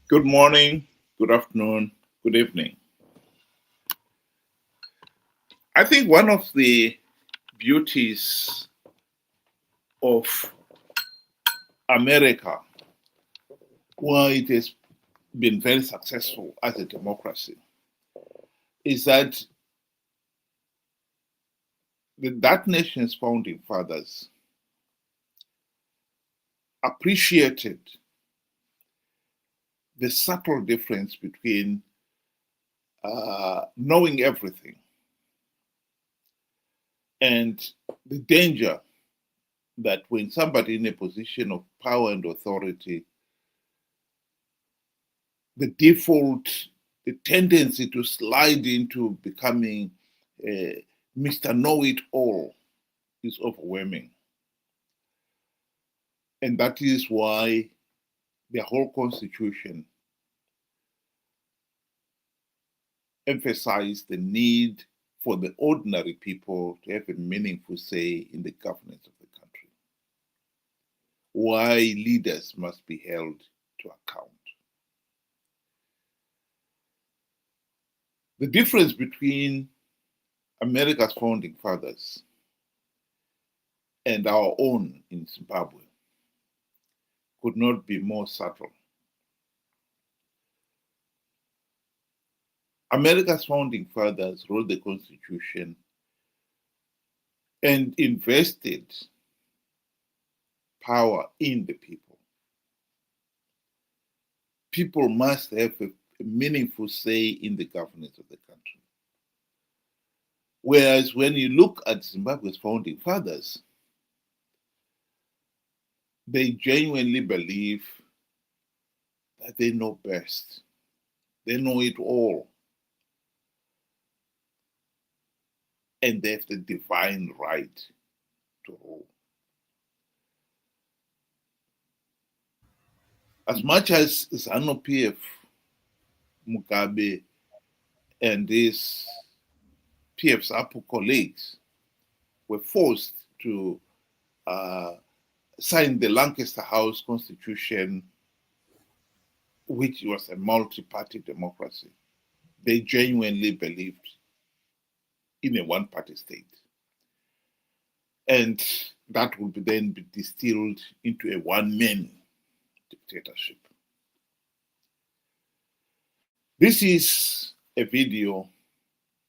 Good morning, good afternoon, good evening. I think one of the beauties of America, why it has been very successful as a democracy, is that that nation's founding fathers appreciated the subtle difference between knowing everything and the danger that when somebody in a position of power and authority, the default, the tendency to slide into becoming Mr. Know-it-all is overwhelming. And that is why the whole constitution emphasized the need for the ordinary people to have a meaningful say in the governance of the country. Why leaders must be held to account. The difference between America's founding fathers and our own in Zimbabwe could not be more subtle. America's founding fathers wrote the Constitution and invested power in the people. People must have a meaningful say in the governance of the country. Whereas when you look at Zimbabwe's founding fathers, they genuinely believe that they know best. They know it all. And they have the divine right to rule. As much as Zanu PF, Mugabe, and his PF's Apu colleagues were forced to sign the Lancaster House Constitution, which was a multi-party democracy, they genuinely believed in a one-party state. And that would then be distilled into a one-man dictatorship. This is a video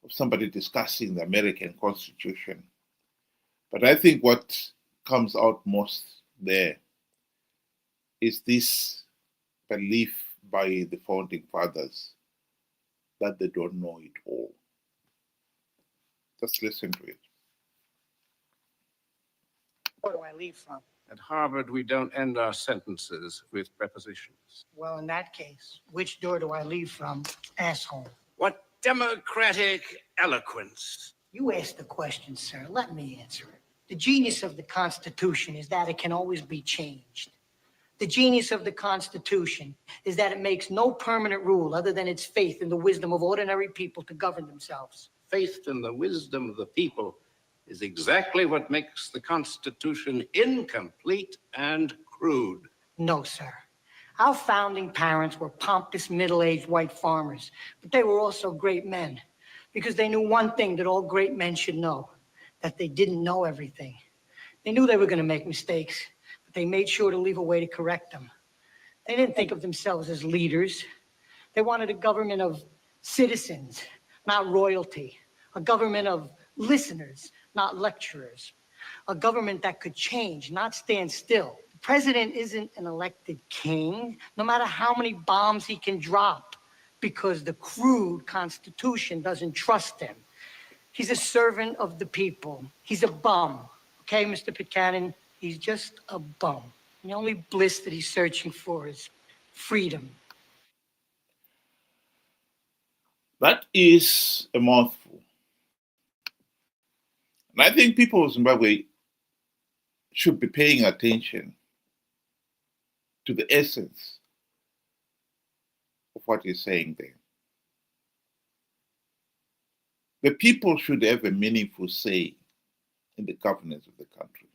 of somebody discussing the American Constitution. But I think what comes out most there is this belief by the founding fathers that they don't know it all. Just listen to it. Where do I leave from? At Harvard, we don't end our sentences with prepositions. Well, in that case, which door do I leave from, asshole? What democratic eloquence. You asked the question, sir. Let me answer it. The genius of the Constitution is that it can always be changed. The genius of the Constitution is that it makes no permanent rule other than its faith in the wisdom of ordinary people to govern themselves. Faith in the wisdom of the people is exactly what makes the Constitution incomplete and crude. No, sir. Our founding parents were pompous, middle-aged white farmers, but they were also great men because they knew one thing that all great men should know, that they didn't know everything. They knew they were going to make mistakes, but they made sure to leave a way to correct them. They didn't think of themselves as leaders. They wanted a government of citizens, not royalty, a government of listeners, not lecturers, a government that could change, not stand still. The president isn't an elected king, no matter how many bombs he can drop, because the crude Constitution doesn't trust him. He's a servant of the people. He's a bum. Okay, Mr. Pitcairn? He's just a bum. The only bliss that he's searching for is freedom. That is a mouthful. And I think people of Zimbabwe should be paying attention to the essence of what he's saying there. The people should have a meaningful say in the governance of the country.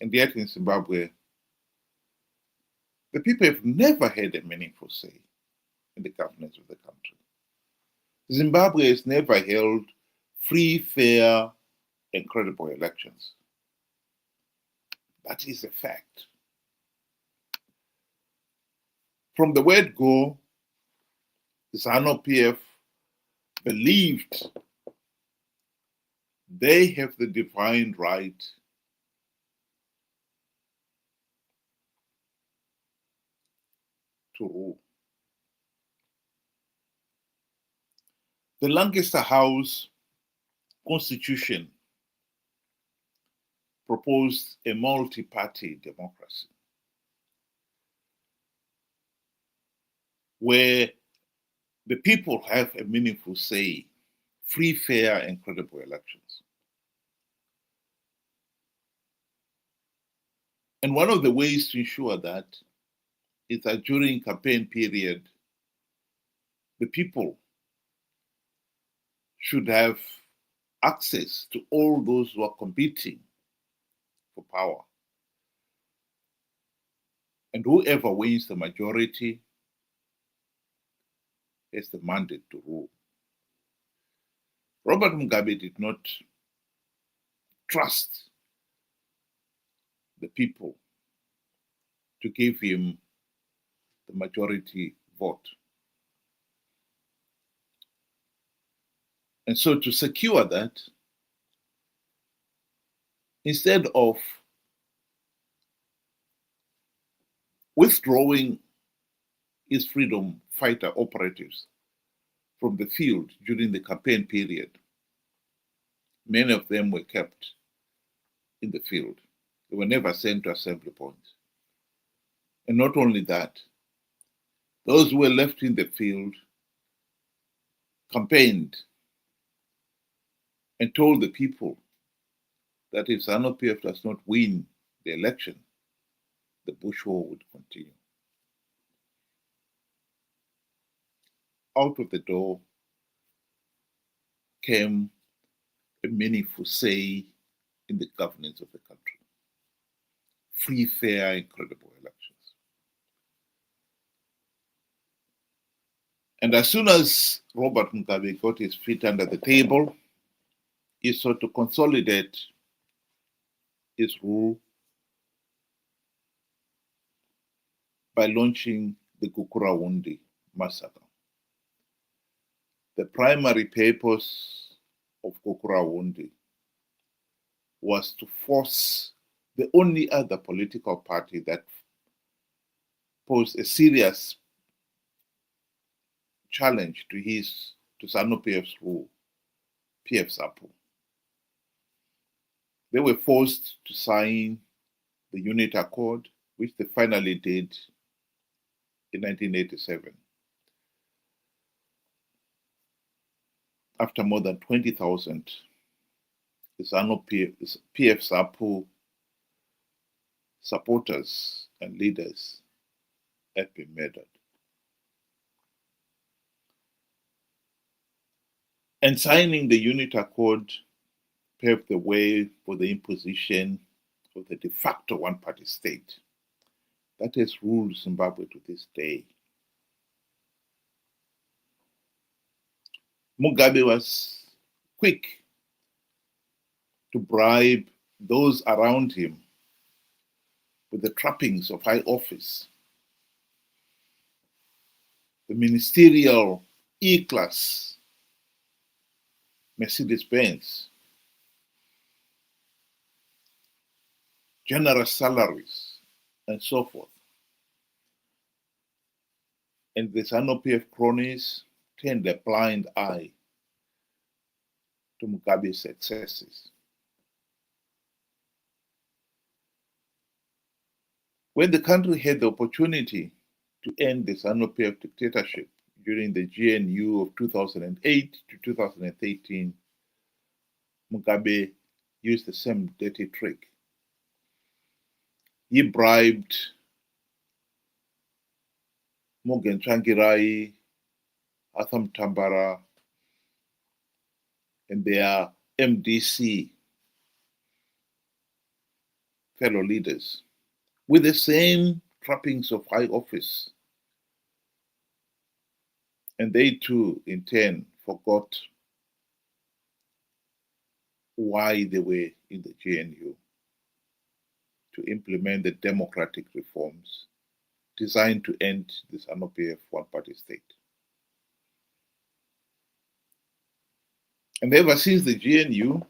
And yet in Zimbabwe, the people have never had a meaningful say in the governance of the country. Zimbabwe has never held free, fair, and credible elections. That is a fact. From the word go, Zanu PF believed they have the divine right to rule. The Lancaster House Constitution proposed a multi-party democracy where the people have a meaningful say, free, fair, and credible elections. And one of the ways to ensure that is that during campaign period, the people should have access to all those who are competing for power. And whoever wins the majority has the mandate to rule. Robert Mugabe did not trust the people to give him the majority vote. And so to secure that, instead of withdrawing his freedom fighter operatives from the field during the campaign period, many of them were kept in the field. They were never sent to assembly points. And not only that, those who were left in the field campaigned and told the people that if Zanu PF does not win the election, the Bush war would continue. Out of the door came a meaningful say in the governance of the country. Free, fair, and credible elections. And as soon as Robert Mugabe got his feet under the table, he sought to consolidate his rule by launching the Gukurawundi massacre. The primary purpose of Gukurawundi was to force the only other political party that posed a serious challenge to Zanu PF's rule, PF SAPO. They were forced to sign the Unit Accord, which they finally did in 1987. After more than 20,000 Zanu PF SAPO supporters and leaders have been murdered. And signing the Unit Accord paved the way for the imposition of the de facto one-party state that has ruled Zimbabwe to this day. Mugabe was quick to bribe those around him with the trappings of high office, the ministerial E-class Mercedes-Benz, generous salaries, and so forth. And the Zanu PF cronies turned a blind eye to Mugabe's successes. When the country had the opportunity to end the Zanu PF dictatorship during the GNU of 2008 to 2013, Mugabe used the same dirty trick. He bribed Morgan Tsvangirai, Atham Tambara, and their MDC fellow leaders with the same trappings of high office. And they too, in turn, forgot why they were in the GNU, to implement the democratic reforms designed to end the Zanu PF one-party state. And ever since the GNU,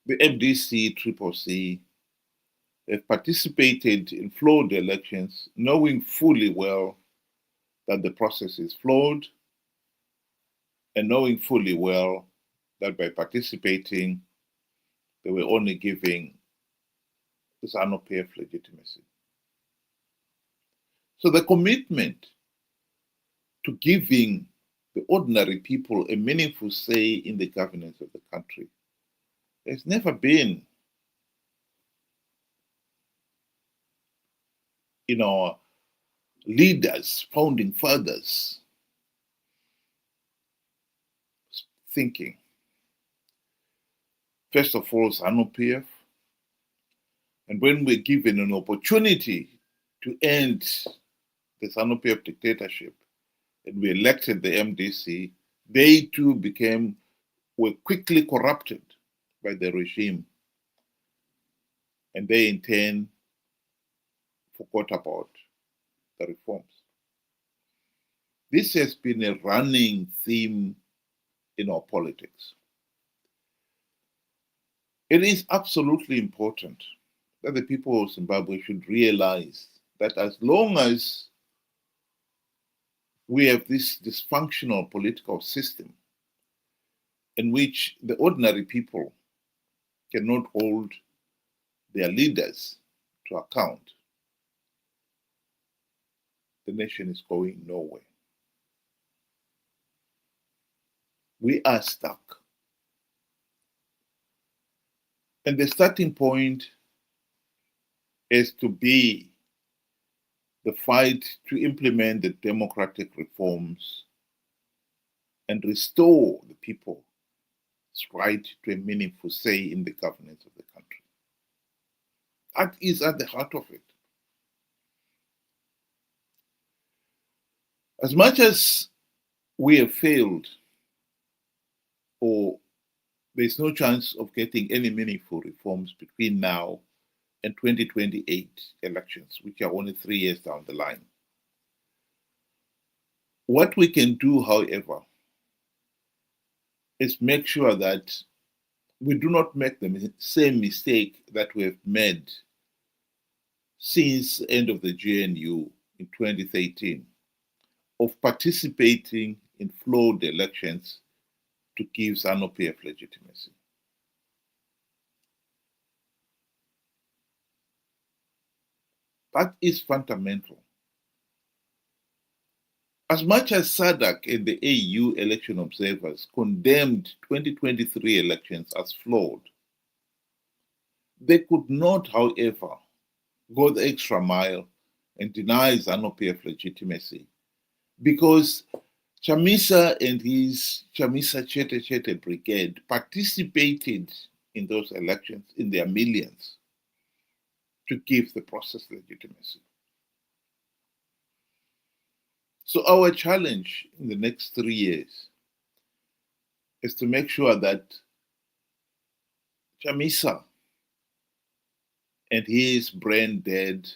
the MDC, CCC have participated in flawed elections, knowing fully well that the process is flawed, and knowing fully well that by participating, they were only giving the Zanu PF legitimacy. So the commitment to giving the ordinary people a meaningful say in the governance of the country has never been in our leaders, founding fathers' thinking. First of all, Zanu PF, and when we're given an opportunity to end the Zanu PF dictatorship, and we elected the MDC, they too were quickly corrupted by the regime, and they in turn forgot about the reforms. This has been a running theme in our politics. It is absolutely important that the people of Zimbabwe should realize that as long as we have this dysfunctional political system in which the ordinary people cannot hold their leaders to account, the nation is going nowhere. We are stuck. And the starting point is to be the fight to implement the democratic reforms and restore the people's right to a meaningful say in the governance of the country. That is at the heart of it. As much as we have failed, or there's no chance of getting any meaningful reforms between now and 2028 elections, which are only 3 years down the line. What we can do, however, is make sure that we do not make the same mistake that we have made since the end of the GNU in 2013, of participating in flawed elections to give Zanu PF legitimacy. That is fundamental. As much as SADC and the AU election observers condemned 2023 elections as flawed, they could not, however, go the extra mile and deny Zanu PF legitimacy, because Chamisa and his Chamisa Chete brigade participated in those elections in their millions to give the process legitimacy. So our challenge in the next 3 years is to make sure that Chamisa and his brain dead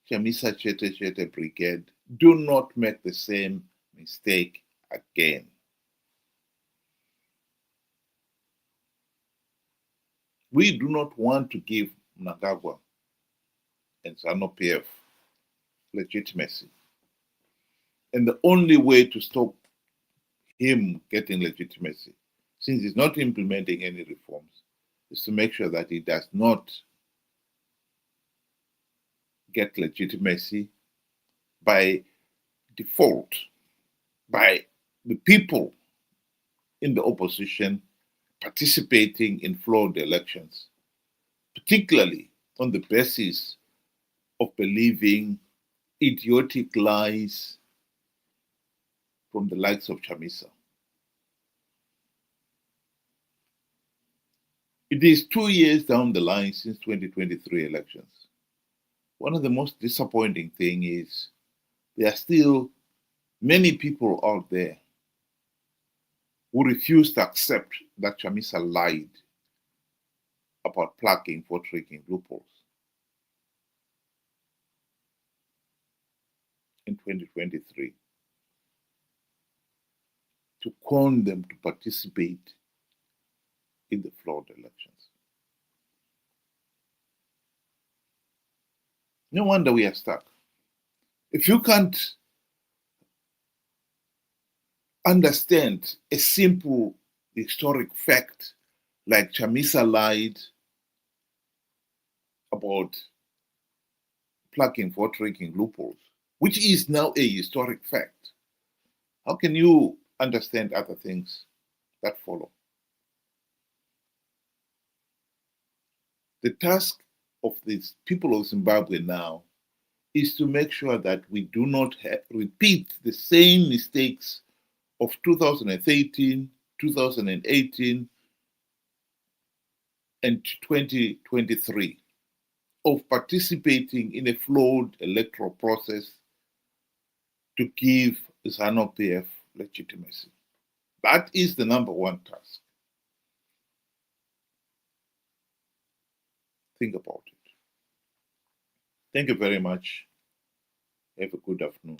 Chamisa Chete brigade do not make the same mistake again. We do not want to give Mnangagwa and Zanu PF legitimacy. And the only way to stop him getting legitimacy, since he's not implementing any reforms, is to make sure that he does not get legitimacy by default, by the people in the opposition participating in flawed elections, particularly on the basis of believing idiotic lies from the likes of Chamisa. It is 2 years down the line since 2023 elections. One of the most disappointing things is there are still many people out there who refuse to accept that Chamisa lied about plugging for tricking loopholes in 2023 to con them to participate in the flawed elections. No wonder we are stuck. If you can't understand a simple historic fact like Chamisa lied about plugging for tricking loopholes, which is now a historic fact, how can you understand other things that follow? The task of these people of Zimbabwe now is to make sure that we do not repeat the same mistakes of 2013, 2018, and 2023 of participating in a flawed electoral process to give Zanu PF legitimacy. That is the number one task. Think about it. Thank you very much. Have a good afternoon.